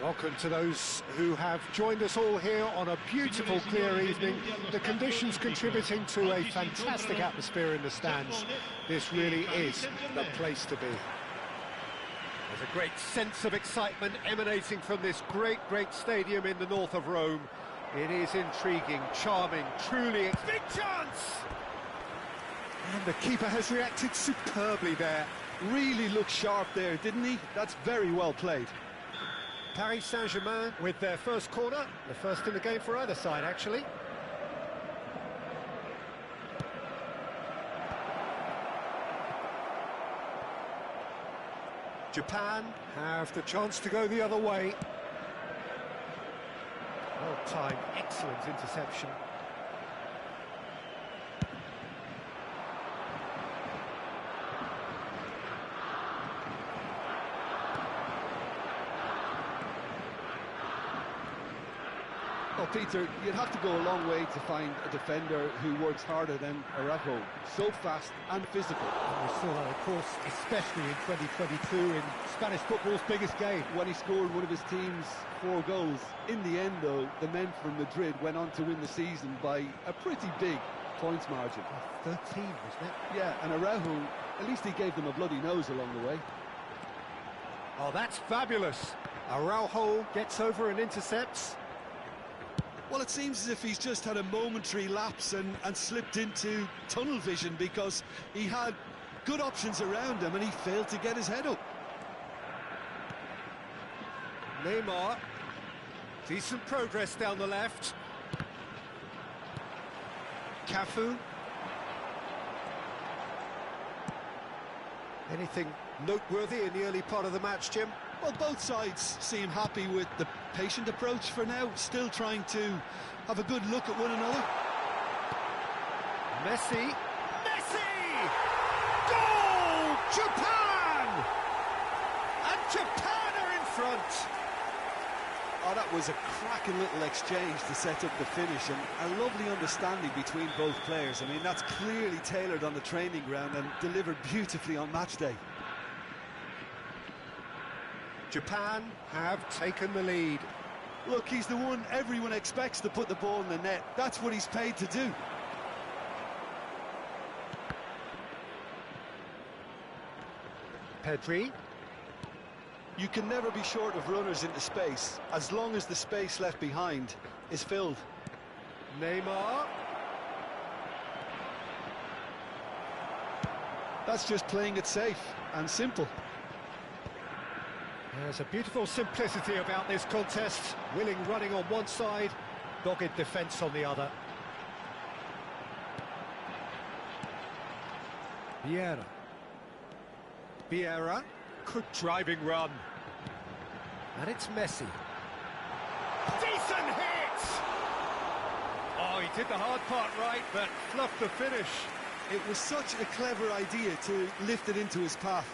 Welcome to those who have joined us all here on a beautiful, clear evening. The conditions contributing to a fantastic atmosphere in the stands. This really is the place to be. There's a great sense of excitement emanating from this great stadium in the north of Rome. It is intriguing, charming, truly... Big chance! And the keeper has reacted superbly there. Really looked sharp there, didn't he? That's very well played. Paris Saint-Germain with their first corner, the first in the game for either side, actually. Japan have the chance to go the other way. Well timed, excellent interception. Well, Peter, you'd have to go a long way to find a defender who works harder than Araujo. So fast and physical. And we saw that, of course, especially in 2022 in Spanish football's biggest game. When he scored one of his team's 4 goals. In the end, though, the men from Madrid went on to win the season by a pretty big points margin. 13, wasn't it? Yeah, and Araujo, at least he gave them a bloody nose along the way. Oh, that's fabulous. Araujo gets over and intercepts. Well, it seems as if he's just had a momentary lapse and slipped into tunnel vision, because he had good options around him and he failed to get his head up. Neymar, decent progress down the left. Cafu. Anything noteworthy in the early part of the match, Jim? Well, both sides seem happy with the patient approach for now, still trying to have a good look at one another. Messi! Goal! Japan! And Japan are in front! Oh, that was a cracking little exchange to set up the finish, and a lovely understanding between both players. I mean, that's clearly tailored on the training ground and delivered beautifully on match day. Japan have taken the lead. Look, he's the one everyone expects to put the ball in the net. That's what he's paid to do. Pedri. You can never be short of runners into space, as long as the space left behind is filled. Neymar. That's just playing it safe and simple. There's a beautiful simplicity about this contest. Willing running on one side, dogged defence on the other. Vieira. Good driving run. And it's Messi. Decent hit! Oh, he did the hard part right, but fluffed the finish. It was such a clever idea to lift it into his path.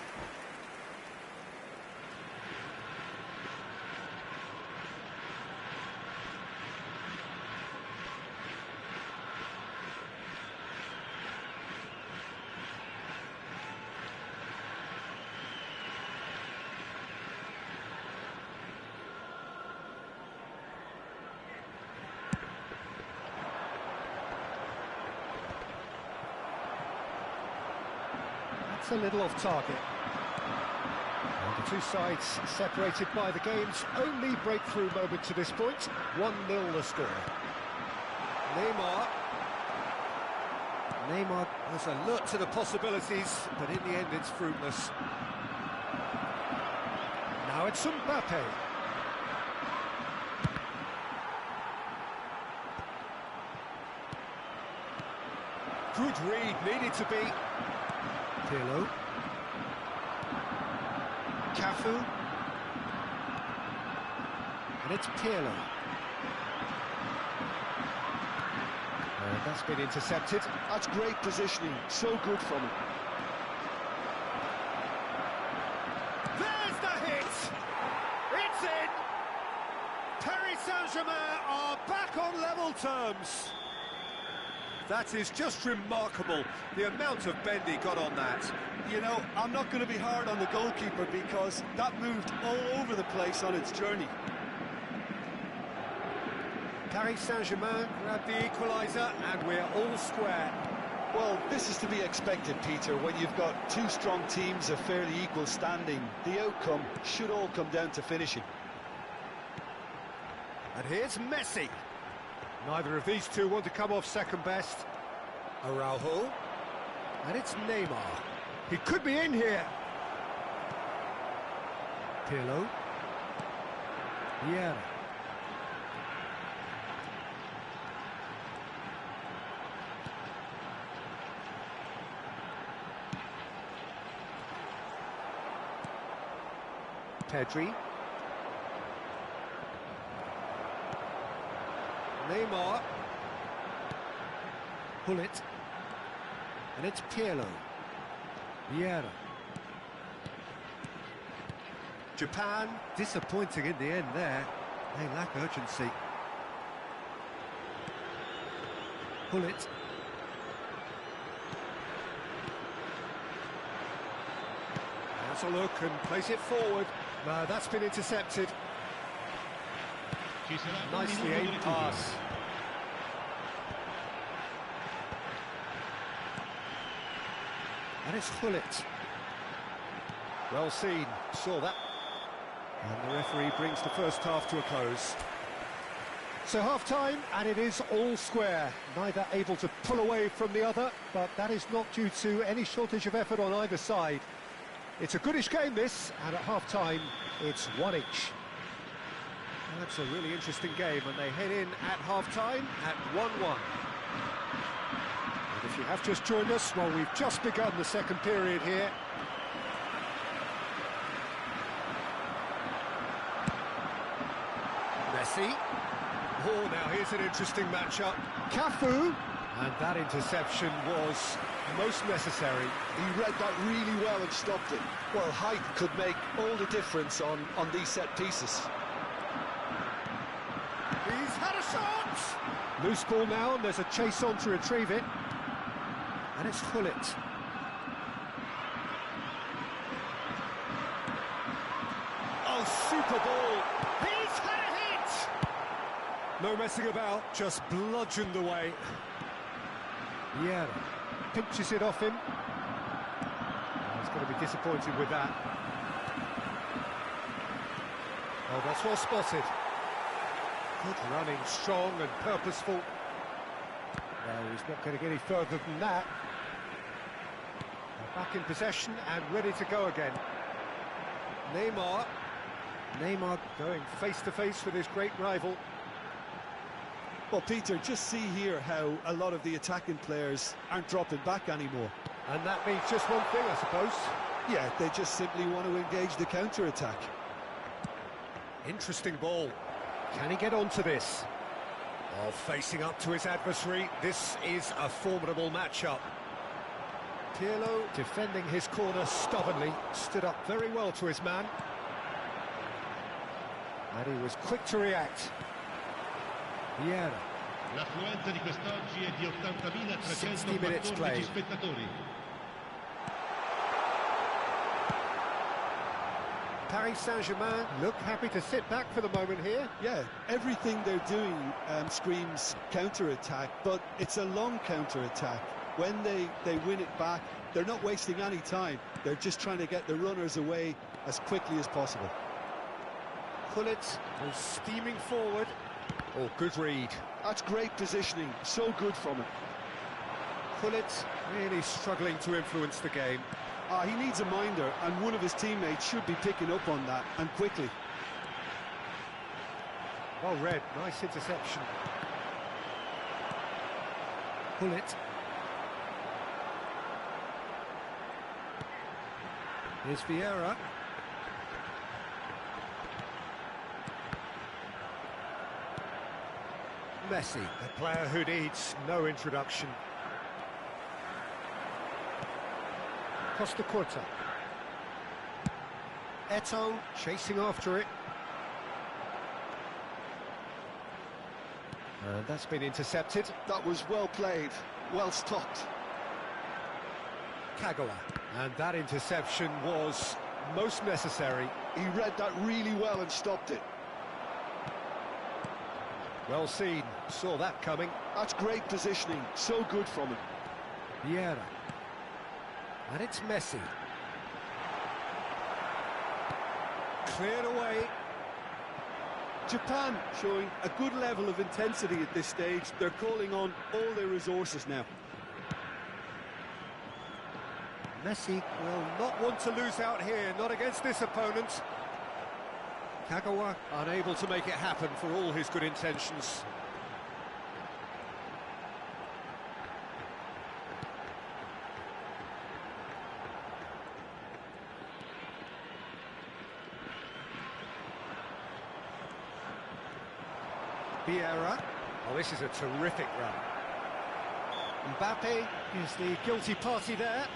A little off target. And the two sides separated by the game's only breakthrough moment to this point. 1-0 the score. Neymar was alert to the possibilities, but in the end it's fruitless. Now it's Mbappe. Good read, needed to be. Pirlo. Cafu. And it's Pirlo. And that's been intercepted. That's great positioning, so good from him. There's the hit! It's in! Paris Saint-Germain are back on level terms. That is just remarkable, the amount of bend he got on that. You know, I'm not going to be hard on the goalkeeper, because that moved all over the place on its journey. Paris Saint-Germain grab the equaliser, and we're all square. Well, this is to be expected, Peter. When you've got two strong teams of fairly equal standing, the outcome should all come down to finishing. And here's Messi. Neither of these two want to come off second best. Araujo. And it's Neymar. He could be in here. Pirlo. Vieira. Pedri. Neymar. Pull it. And it's Pirlo. Vieira. Japan, disappointing in the end there. They lack urgency. Pull it. Has a look and plays it forward. No, that's been intercepted. Nicely aimed pass. And it's Hullet. Well seen, saw that. And the referee brings the first half to a close. So half-time, and it is all square. Neither able to pull away from the other, but that is not due to any shortage of effort on either side. It's a goodish game, this, and at half-time, it's one each. That's a really interesting game, and they head in at half-time at 1-1. And if you have just joined us, well, we've just begun the second period here. Messi. Oh, now here's an interesting matchup. Cafu. And that interception was most necessary. He read that really well and stopped it. Well, height could make all the difference on these set pieces. He's had a shot! Loose ball now, and there's a chase on to retrieve it. And it's Hullet. Oh, super ball! He's had a hit! No messing about, just bludgeoned away. Vieira pinches it off him. He's going to be disappointed with that. Oh, that's well spotted. Good running, strong and purposeful. No, he's not going to get any further than that. They're back in possession and ready to go again. Neymar. Neymar going face-to-face with his great rival. Well, Peter, just see here how a lot of the attacking players aren't dropping back anymore. And that means just one thing, I suppose. Yeah, they just simply want to engage the counter-attack. Interesting ball. Can he get onto this? Oh, facing up to his adversary, this is a formidable matchup. Pirlo defending his corner stubbornly, stood up very well to his man. And he was quick to react. Vieira. L'affluenza di quest'oggi è di 60 minutes played. spettatori. Paris Saint-Germain look happy to sit back for the moment here. Yeah, everything they're doing screams counter-attack, but it's a long counter-attack. When they win it back, they're not wasting any time. They're just trying to get the runners away as quickly as possible. Hullet was steaming forward. Oh, good read. That's great positioning, so good from him. Hullet really struggling to influence the game. He needs a minder, and one of his teammates should be picking up on that, and quickly. Well read, nice interception. Hullet. Here's Vieira. Messi, a player who needs no introduction. Costa Curta. Eto'o chasing after it. And that's been intercepted. That was well played, well stopped. Kagawa. And that interception was most necessary. He read that really well and stopped it. Well seen, saw that coming. That's great positioning, so good from him. Vieira. And it's Messi. Cleared away. Japan showing a good level of intensity at this stage. They're calling on all their resources now. Messi will not want to lose out here, not against this opponent. Kagawa unable to make it happen for all his good intentions. Vieira. Oh, this is a terrific run. Mbappe is the guilty party there.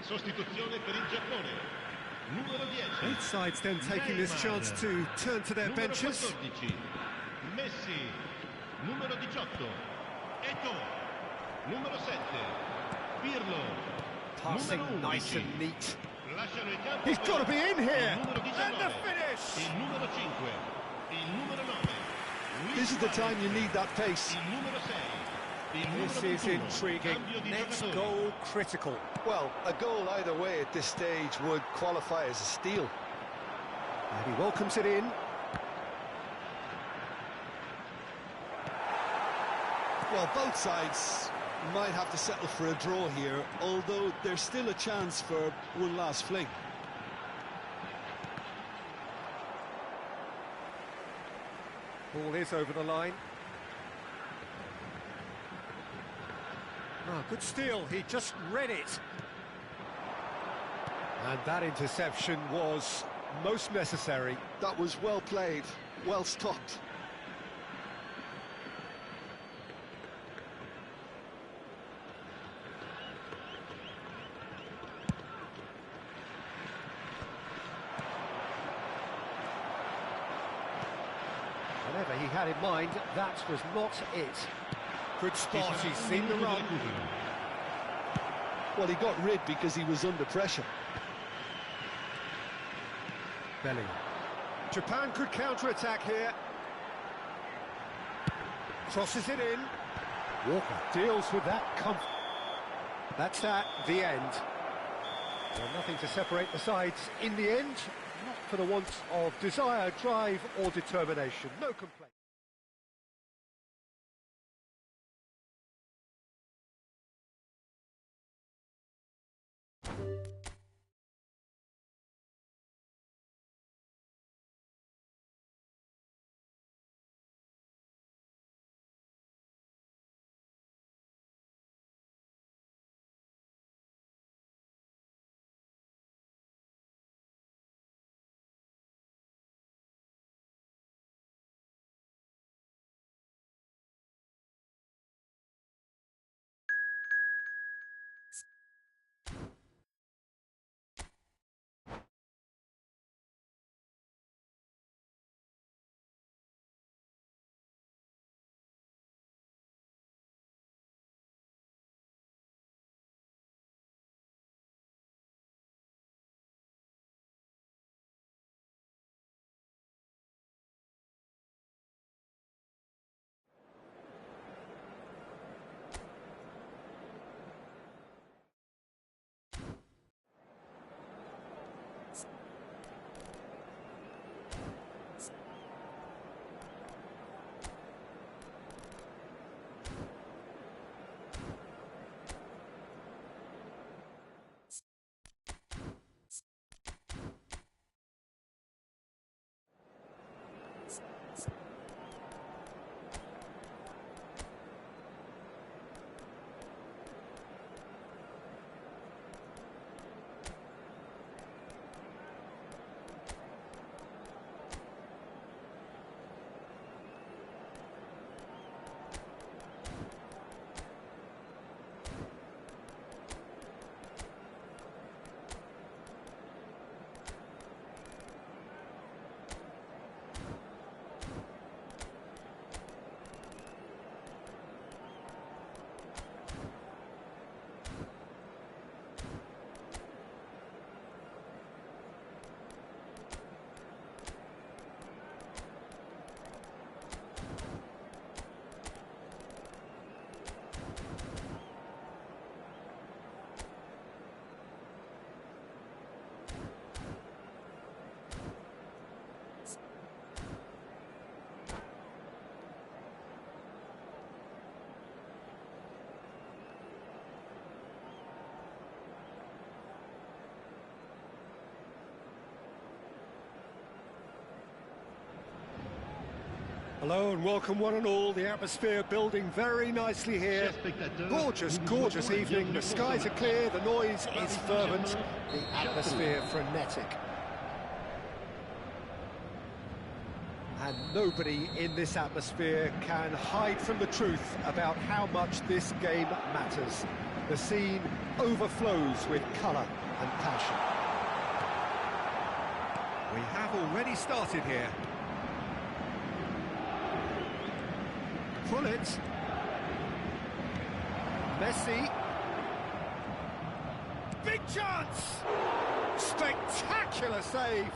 Sostituzione per il Giappone. Numero 10. Both sides then taking this chance to turn to their Numero benches. 14. Messi. Numero 18. Eto'o. Numero 7. Pirlo. Passing Numero 11. nice and neat. Lasciano il campo. He's got to be in here. Il numero 19. And the finish. Il numero 5. Il numero 9. This is the time you need that pace. Il numero 6. This is intriguing. Next goal critical. Well, a goal either way at this stage would qualify as a steal. And he welcomes it in. Well, both sides might have to settle for a draw here, although there's still a chance for one last fling. Ball is over the line. Oh, good steal, he just read it. And that interception was most necessary. That was well played, well stopped. Whatever he had in mind, that was not it. Good spot, he's seen the run. Well, he got rid because he was under pressure. Bellingham. Japan could counter-attack here. Crosses it in. Walker deals with that comfort. That's that, the end. Well, nothing to separate the sides in the end, not for the want of desire, drive or determination. No complaint. Hello and welcome one and all. The atmosphere building very nicely here. Gorgeous, gorgeous evening. The skies are clear, the noise is fervent, the atmosphere frenetic. And nobody in this atmosphere can hide from the truth about how much this game matters. The scene overflows with colour and passion. We have already started here. Pull it. Messi. Big chance! Spectacular save!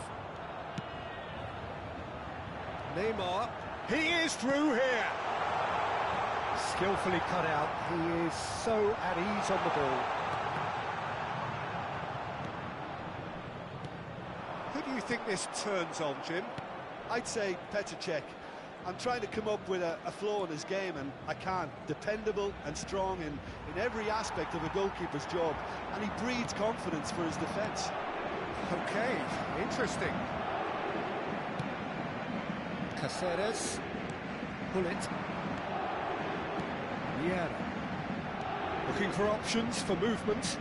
Neymar. He is through here. Skillfully cut out. He is so at ease on the ball. Who do you think this turns on, Jim? I'd say Petr Cech. I'm trying to come up with a flaw in his game, and I can't. Dependable and strong in every aspect of a goalkeeper's job, and he breeds confidence for his defence. Okay, interesting. Caceres. Pull it. Vieira. Looking for options for movement.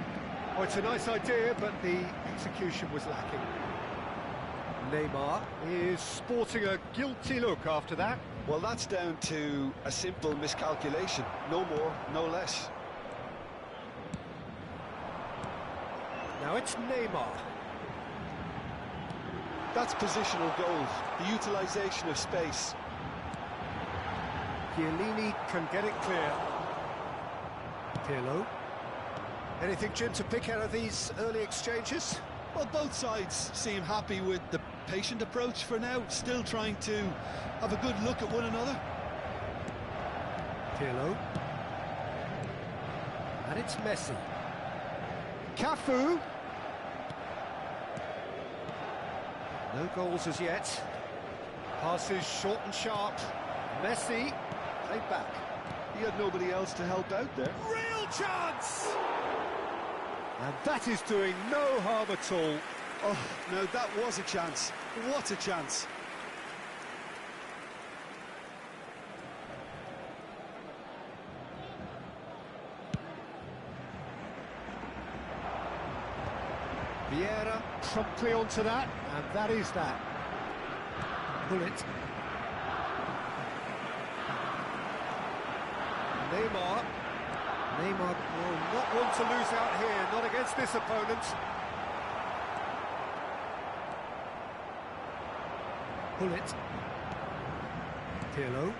Oh, it's a nice idea, but the execution was lacking. Neymar is sporting a guilty look after that. Well, that's down to a simple miscalculation. No more, no less. Now it's Neymar. That's positional goals, the utilisation of space. Chiellini can get it clear. Pirlo. Anything, Jim, to pick out of these early exchanges? Well, both sides seem happy with the patient approach for now, still trying to have a good look at one another. Pirlo. And it's Messi. Cafu. No goals as yet. Passes short and sharp. Messi. Played back. He had nobody else to help out there. Real chance! And that is doing no harm at all. Oh, no, that was a chance. What a chance. Vieira promptly onto that, and that is that. Pull it. Neymar. Neymar will not want to lose out here, not against this opponent. Pull it. Pirlo.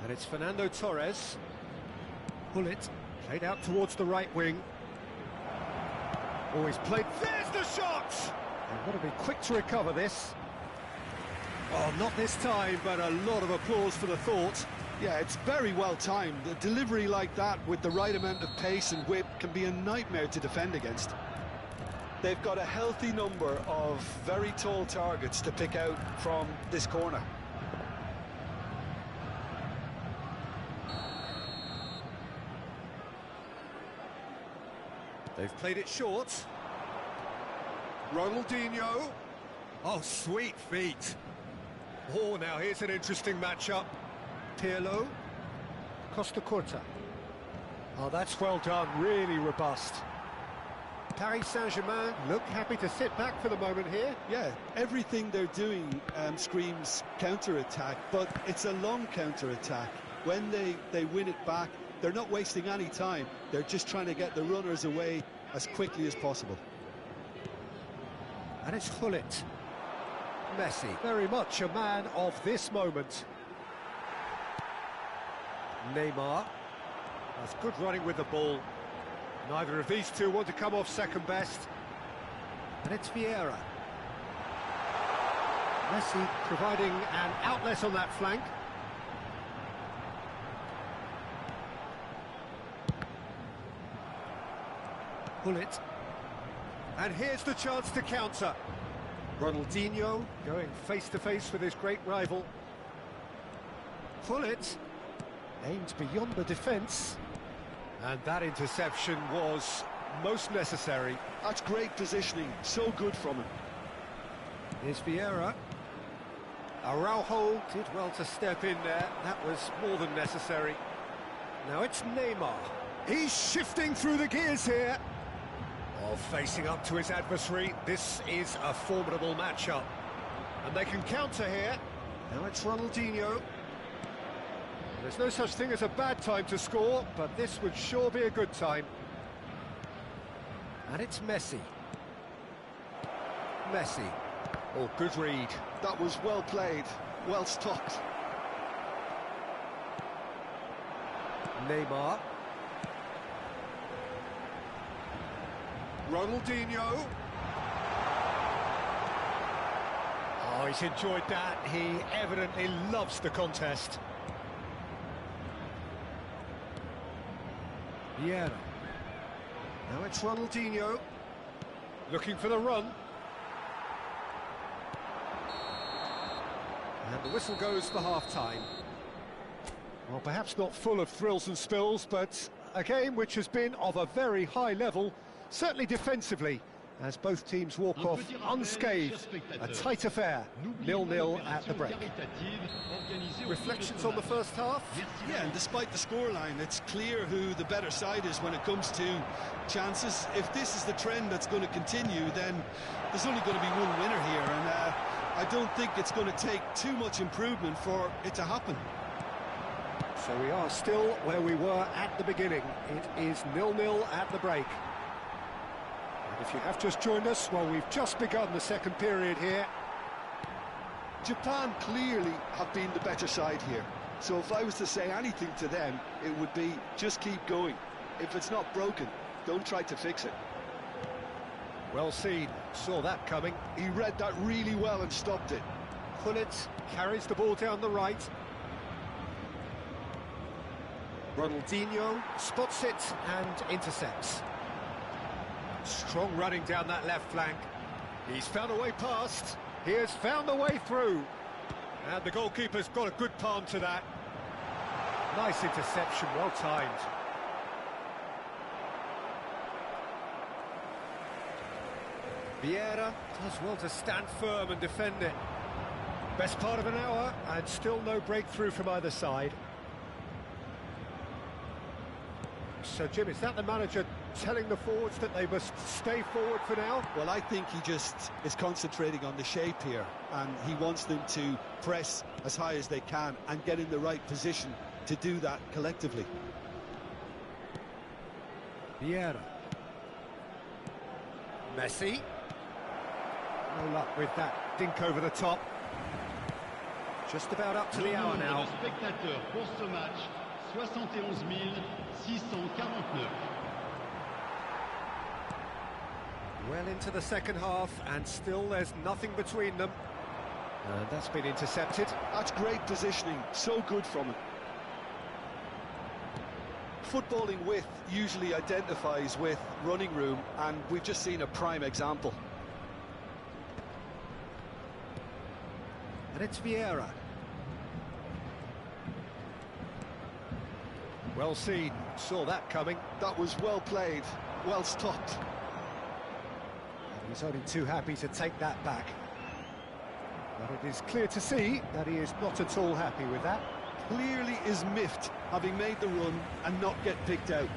And it's Fernando Torres. Pull it. Played out towards the right wing. Always played. There's the shot! They've got to be quick to recover this. Oh, not this time, but a lot of applause for the thought. Yeah, it's very well timed. A delivery like that with the right amount of pace and whip can be a nightmare to defend against. They've got a healthy number of very tall targets to pick out from this corner. They've played it short. Ronaldinho. Oh, sweet feet. Oh, now here's an interesting matchup. Pirlo. Costa Curta. Oh, that's well done, really robust. Paris Saint-Germain look happy to sit back for the moment here. Yeah, everything they're doing screams counter-attack, but it's a long counter-attack. When they win it back, they're not wasting any time. They're just trying to get the runners away as quickly as possible. And it's Gullit. Messi, very much a man of this moment. Neymar. That's good running with the ball. Neither of these two want to come off second best. And it's Vieira. Messi providing an outlet on that flank. Pull it. And here's the chance to counter. Ronaldinho going face-to-face with his great rival. Pull it. Aimed beyond the defence. And that interception was most necessary. That's great positioning, so good from him. Here's Vieira. Araujo did well to step in there. That was more than necessary. Now it's Neymar. He's shifting through the gears here. Oh, facing up to his adversary. This is a formidable matchup. And they can counter here. Now it's Ronaldinho. There's no such thing as a bad time to score, but this would sure be a good time. And it's Messi. Messi. Oh, good read. That was well played, well stopped. Neymar. Ronaldinho. Oh, he's enjoyed that. He evidently loves the contest. Vieira. Now it's Ronaldinho. Looking for the run. And the whistle goes for half-time. Well, perhaps not full of thrills and spills, but a game which has been of a very high level, certainly defensively, as both teams walk off unscathed. A tight affair, 0-0 at the break. Reflections on the first half? Yeah, and despite the scoreline, it's clear who the better side is when it comes to chances. If this is the trend that's going to continue, then there's only going to be one winner here, and I don't think it's going to take too much improvement for it to happen. So we are still where we were at the beginning. It is 0-0 at the break. And if you have just joined us, well, we've just begun the second period here. Japan clearly have been the better side here. So if I was to say anything to them, it would be just keep going. If it's not broken, don't try to fix it. Well seen, saw that coming. He read that really well and stopped it. Gullit carries the ball down the right. Ronaldinho spots it and intercepts. Strong running down that left flank. He's found a way past. He has found a way through. And the goalkeeper's got a good palm to that. Nice interception, well timed. Vieira does well to stand firm and defend it. Best part of an hour, and still no breakthrough from either side. So, Jim, is that the manager telling the forwards that they must stay forward for now? Well, I think he just is concentrating on the shape here, and he wants them to press as high as they can and get in the right position to do that collectively. Vieira. Messi. No luck with that dink over the top. Just about up to the hour now. Spectateurs pour ce match 71 649. Well into the second half, and still there's nothing between them. And that's been intercepted. That's great positioning, so good from him. Footballing width usually identifies with running room, and we've just seen a prime example. And it's Vieira. Well seen, saw that coming. That was well played, well stopped. And he's only too happy to take that back. But it is clear to see that he is not at all happy with that. Clearly is miffed, having made the run and not get picked out.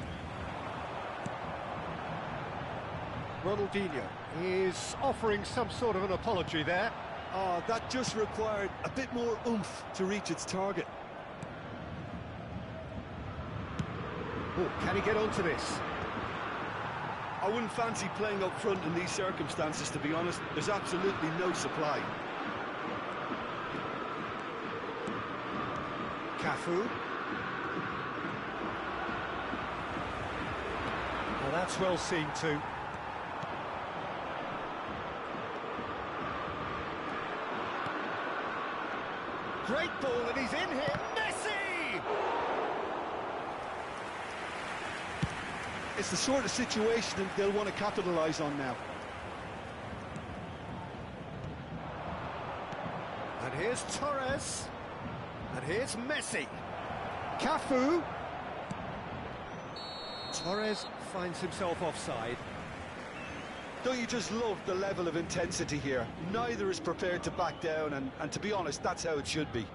Ronaldinho is offering some sort of an apology there. Oh, that just required a bit more oomph to reach its target. Oh, can he get onto this? I wouldn't fancy playing up front in these circumstances, to be honest. There's absolutely no supply. Cafu. Well, that's well seen too. Great ball, and he's in here. Messi! It's the sort of situation that they'll want to capitalise on now. And here's Torres. And here's Messi. Cafu. Torres finds himself offside. Don't you just love the level of intensity here? Neither is prepared to back down, and to be honest, that's how it should be.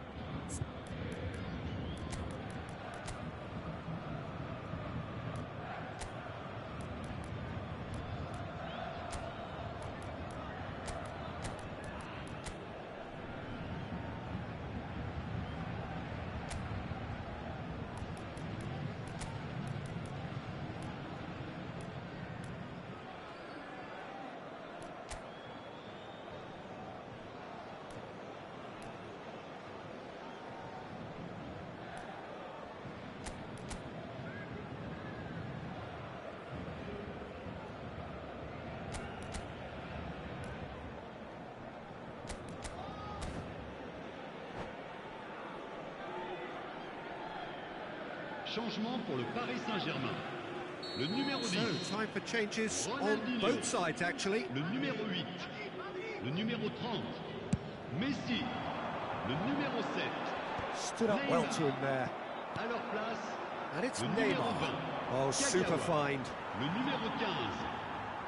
Changement pour le Paris Saint-Germain. Le numéro 10. So, time for changes on Ronaldinho. both sides, actually. Le numéro 8. Le numéro 30. Messi. Le numéro 7. Stood up well to him there. À leur place, And it's le numéro Neymar. 20. Oh, super Kagawa. find. Le numéro 15.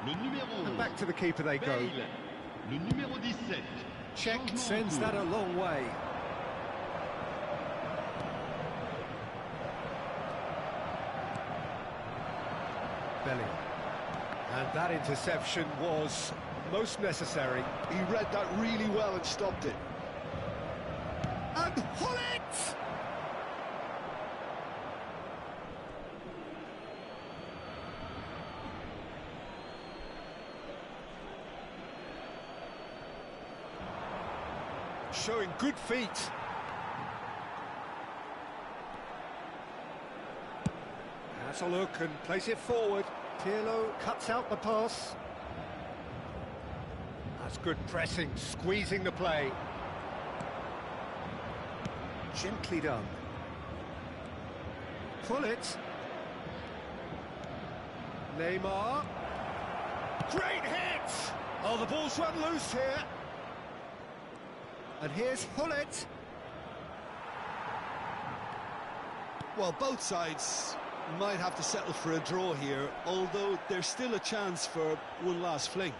Le numéro 11. And back to the keeper they go. Bale. Le numéro 17. Check Changement en sends that cours. a long way. Bellingham. And that interception was most necessary. He read that really well and stopped it. And Hullet! Showing good feet. Has a look and plays it forward. Pirlo cuts out the pass. That's good pressing, squeezing the play. Gently done. Hullet. Neymar. Great hit! Oh, the ball's run loose here. And here's Hullet. Well, both sides might have to settle for a draw here, although there's still a chance for one last fling.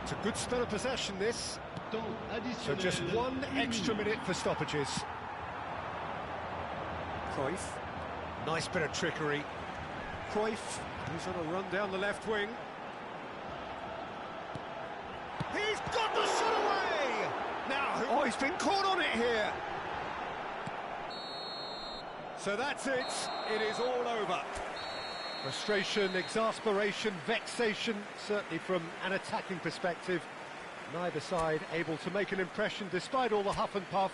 It's a good spell of possession, this. Temps So additionnel. just one Une extra minute. minute for stoppages. Cruyff. Nice bit of trickery. Cruyff, who's on a run down the left wing. He's got the shot away! Now, oh, he's been caught on it here. So that's it. It is all over. Frustration, exasperation, vexation, certainly from an attacking perspective. Neither side able to make an impression despite all the huff and puff.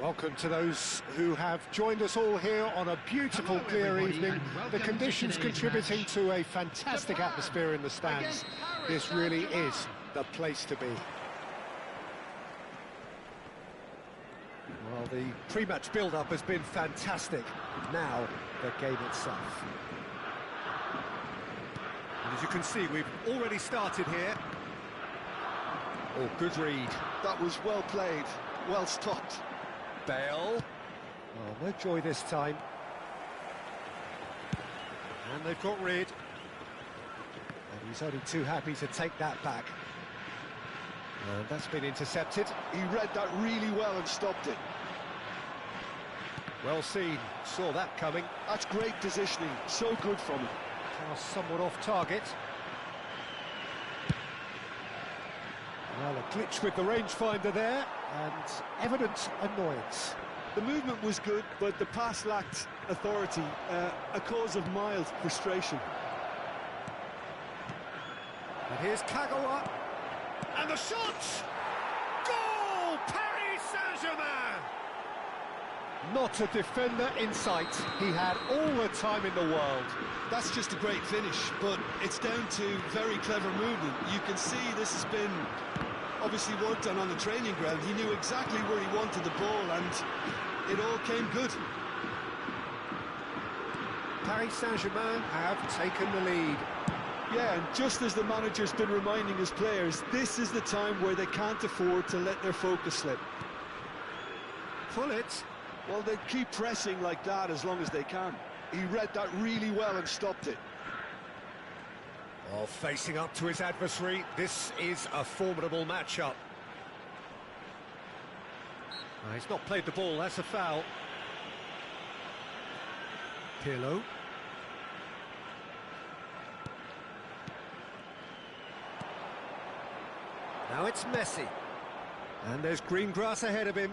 Welcome to those who have joined us all here on a beautiful, clear evening. The conditions contributing to a fantastic atmosphere in the stands. This really is the place to be. Well, the pre-match build-up has been fantastic. Now, the game itself. And as you can see, we've already started here. Oh, good read. That was well played, well stopped. Bale. Oh, no joy this time. And they've got rid. And he's only too happy to take that back. And that's been intercepted. He read that really well and stopped it. Well seen, saw that coming. That's great positioning, so good from him. Pass somewhat off target. Well, a glitch with the rangefinder there, and evident annoyance. The movement was good, but the pass lacked authority, a cause of mild frustration. And here's Kagawa, and the shot! Goal! Paris Saint-Germain! Not a defender in sight. He had all the time in the world. That's just a great finish, but it's down to very clever movement. You can see this has been obviously worked on the training ground. He knew exactly where he wanted the ball, and it all came good. Paris Saint-Germain have taken the lead. Yeah, and just as the manager's been reminding his players, this is the time where they can't afford to let their focus slip. Pull it. Well, they keep pressing like that as long as they can. He read that really well and stopped it. Well, facing up to his adversary, this is a formidable matchup. He's not played the ball, that's a foul. Pirlo. Now it's Messi. And there's green grass ahead of him.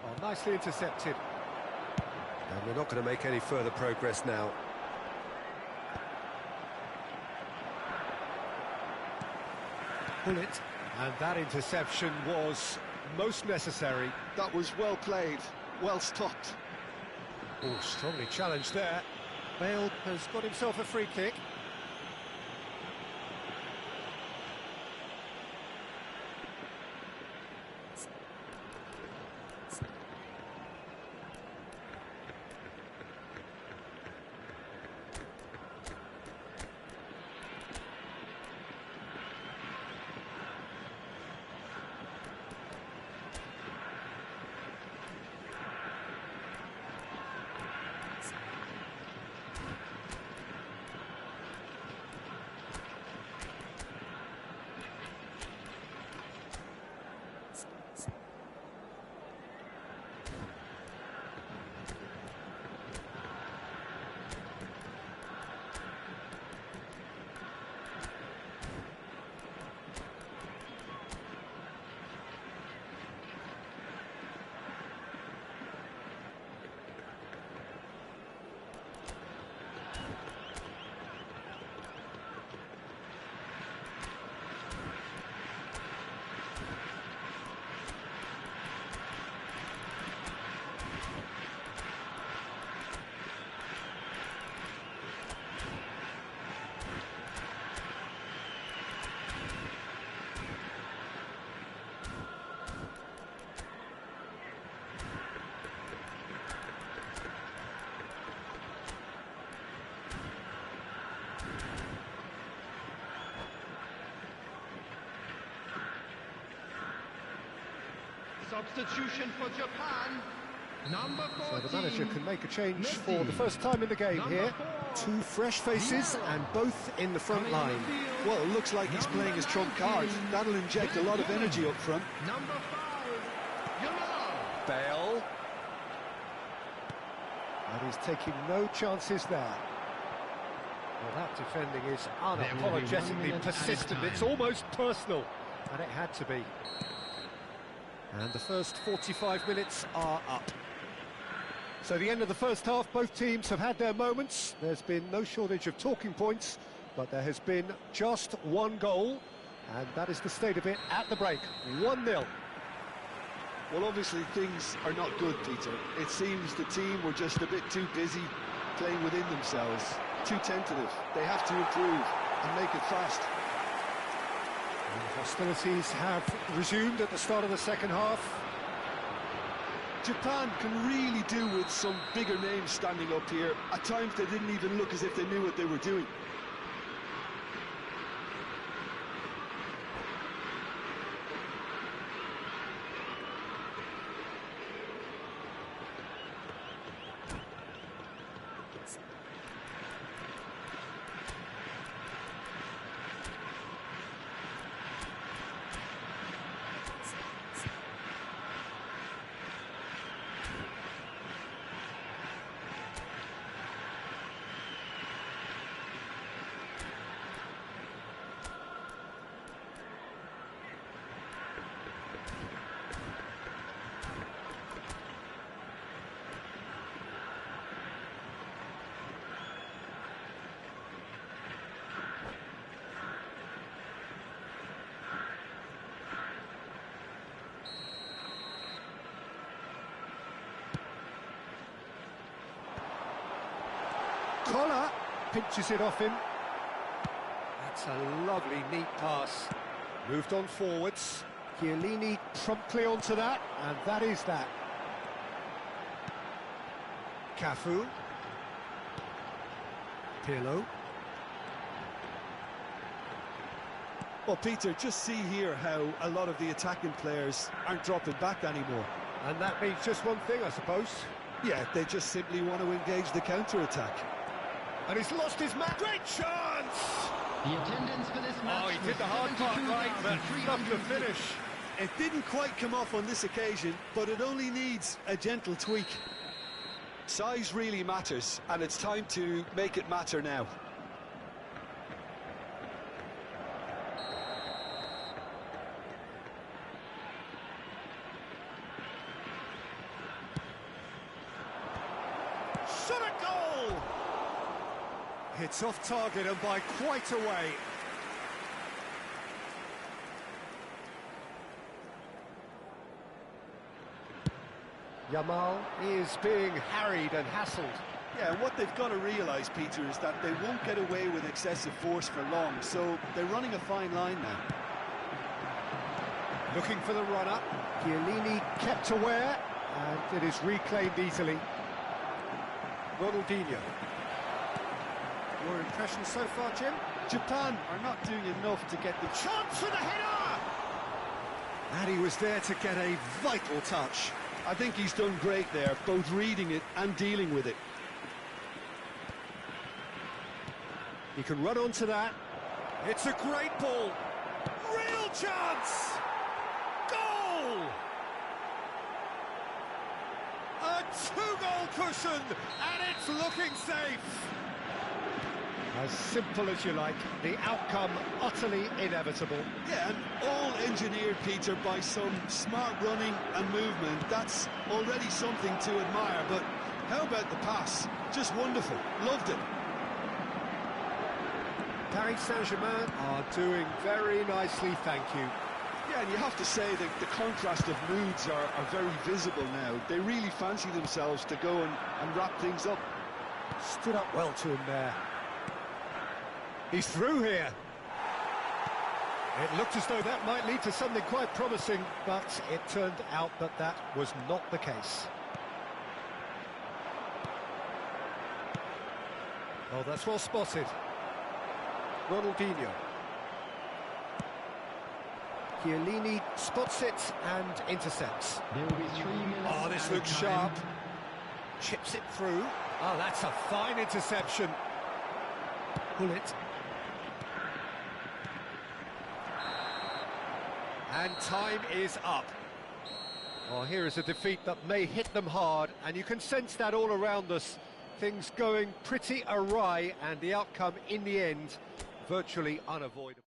Oh, nicely intercepted. And we're not going to make any further progress now. Pull it. And that interception was most necessary. That was well played, well stopped. Oh, strongly challenged there. Bale has got himself a free kick. Substitution for Japan, number 14. So the manager can make a change for the first time in the game here. 2 fresh faces and both in the front line. Well, it looks like he's playing his trump card. That'll inject a lot of energy up front. Number 5, Yamal. Bale. And he's taking no chances there. Well, that defending is unapologetically persistent. It's almost personal. And it had to be. And the first 45 minutes are up. So the end of the first half, both teams have had their moments. There's been no shortage of talking points, but there has been just one goal, and that is the state of it at the break. 1-0. Well, obviously things are not good, Peter. It seems the team were just a bit too busy playing within themselves, too tentative. They have to improve and make it fast. And hostilities have resumed at the start of the second half. Japan can really do with some bigger names standing up here. At times they didn't even look as if they knew what they were doing. Collar pinches it off him. That's a lovely, neat pass. Moved on forwards. Chiellini promptly onto that, and that is that. Cafu. Pirlo. Well, Peter, just see here how a lot of the attacking players aren't dropping back anymore. And that means just one thing, I suppose. Yeah, they just simply want to engage the counter-attack. And he's lost his man. Great chance! The attendance for this match. Oh, he did the hard part right, but not the finish. It didn't quite come off on this occasion, but it only needs a gentle tweak. Size really matters, and it's time to make it matter now. Shot a goal! It's off target and by quite a way. Yamal is being harried and hassled. Yeah, and what they've got to realise, Peter, is that they won't get away with excessive force for long, so they're running a fine line now. Looking for the run-up. Chiellini kept aware, and it is reclaimed easily. Ronaldinho. Your impressions so far, Jim? Japan are not doing enough to get the Chance for the header! And he was there to get a vital touch. I think he's done great there, both reading it and dealing with it. He can run onto that. It's a great ball. Real chance! Goal! A two-goal cushion, and it's looking safe. As simple as you like, the outcome utterly inevitable. Yeah, and all engineered, Peter, by some smart running and movement. That's already something to admire, but how about the pass? Just wonderful. Loved it. Paris Saint-Germain are doing very nicely, thank you. Yeah, and you have to say that the contrast of moods are very visible now. They really fancy themselves to go and wrap things up. Stood up well to him there. He's through here. It looked as though that might lead to something quite promising, but it turned out that that was not the case. Oh, that's well spotted. Ronaldinho. Chiellini spots it and intercepts. There will be 3 minutes. Oh, this added looks time. sharp. Chips it through. Oh, that's a fine interception. Pull it. And time is up. Well, here is a defeat that may hit them hard, and you can sense that all around us. Things going pretty awry, and the outcome in the end virtually unavoidable.